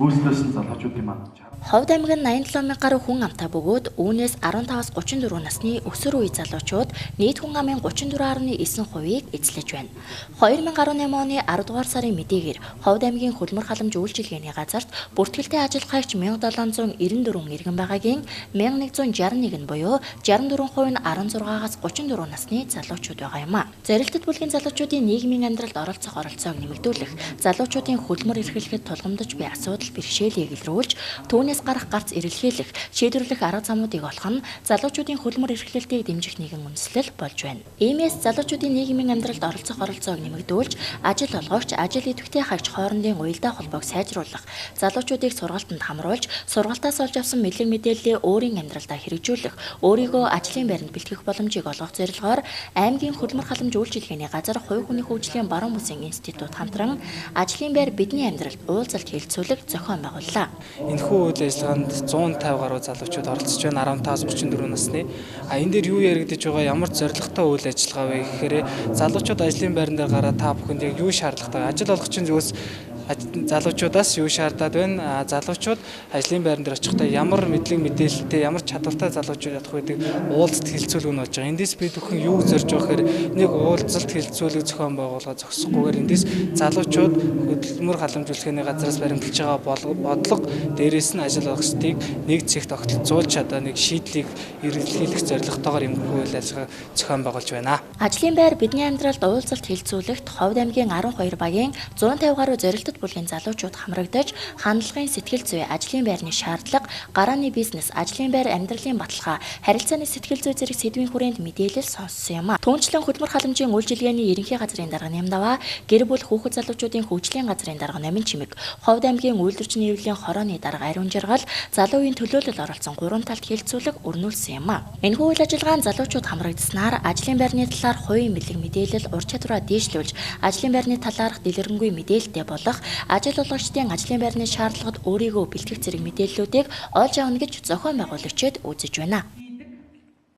Өөрсдөөс нь залуучуудын маань Ховд аймаг нь 87 мянган гаруй хүн амтай бөгөөд үүнээс 15-аас 34 насны өсвөр үе залуучууд нийт хүн амын 34.9%-ийг эзлэж байна. 2018 оны 10 дугаар сарын мэдээгээр Ховд аймгийн хөлмөр халамж үйлчилгээний газарт бүртгэлтэй ажиллагч 1794 иргэн байгаагийн 1161 нь буюу 64% нь 16-аас 34 насны залуучууд байгаа юм а. Зарилтад бүлгийн залуучуудын нийгмийн амьдралд оролцоог нэмэгдүүлэх, залуучуудын хөлмөр эрхлэхэд тулгамдж буй асуудал бэрхшээлийг илрүүлж, түүнээс гарах гарц эрэлхийлэх, шийдвэрлэх арга замуудыг олох нь залуучуудын хөлмөр эрхлэлтийг дэмжих нэгэн үндэслэл болж байна. Иймээс залуучуудын нийгмийн амьдралд оролцоог нэмэгдүүлж, ажил олгогч, ажил идэвхтэй хаагч хоорондын уялдаа холбоог сайжруулах, залуучуудыг сургалтанд хамруулж, сургалтаас олж авсан мэдлэг мэдээллээ өөрийн амьдралдаа хэрэгжүүлэх, өөрийгөө ажлын байранд бэлтгэх боломжийг олгох зорилгоор аймгийн хөлмөр халамж үйлчилгээний газар хувь хүний хөгжлийн баруун бүсийн институт хамтран ажлын байр бидний амьдралд уулзалт хэлэлцүүлэг зохион байгууллаа. Энэхүү үйл ажиллагаанд 150 гаруй залуучууд оролцож байна 15-аас 34 насны. Энэ дээр юу яригдж байгаа, ямар зорилготой үйл ажиллагаа вэ гэхээр залуучууд ажлын байран дээр гараад та бүхэнд яг юу шаардлагатай, ажил олох чинь зөвхөн залуучуудаас юу шаардаад байна? Залуучууд ажлын байран дээр очихдаа ямар мэдлэг мэдээлэлтэй, ямар чадвартай залуучууд ядах байдаг уулзалт хэлэлцүүлэг нь болж байгаа. Эндээс бид бүхэн юу зорж байгаа гэхээр нэг уулзалт хэлэлцүүлэг зохион байгуулах зогсохгүйгээр эндээс залуучууд хөдөлмөр халамжуулалтын газраас баримталж байгаа бодлого дээрээс нь ажил олгогчдыг нэг цэгт огтлцуулж одоо нэг шийдлийг эргэлхийлэх зорилготойгоор юм үйл ажиллагаа зохион байгуулж байна. Ажлын байр бидний амьдралд уулзалт хэлэлцүүлэгт Ховд аймгийн 12 багийн 150 гаруй зорилттой бүлгийн залуучууд хамрагдаж хандлагын сэтгэл зүй, ажлын байрны шаардлага, гарааны бизнес, ажлын байр амьдралын баталгаа, харилцааны сэтгэл зүй зэрэг сэдвийн хүрээнд мэдээлэл сонссон юм а. Түүнчлэн хөдөлмөр халамжийн үйлчилгээний ерөнхий газрын дарга Нямдаваа, гэр бүл хүүхэд залуучуудын хөгжлийн газрын дарга Номин Чимэг, Ховд аймгийн үйлдвэрчний хэвлэлийн хорооны дарга Ариун Жаргал, залуу үеийн төлөөлөл оролцсон 3 талт хэлэлцүүлэг өрнүүлсэн юм а. Энэхүү үйл ажиллагаанд залуучууд хамрагдсанаар ажлын байрны талаар хувийн мэдлэг мэдээлэл, ур чадвараа дээшлүүлж, ажлын байрны талаарх дэлгэрэнгүй мэдээлэлтэй болох, ажил олгогчдын ажлын байрны шаардлагад өөрийгөө бэлтгэх зэрэг мэдээллүүдийг олж авна гэж зохион байгуулагчид үзэж байна.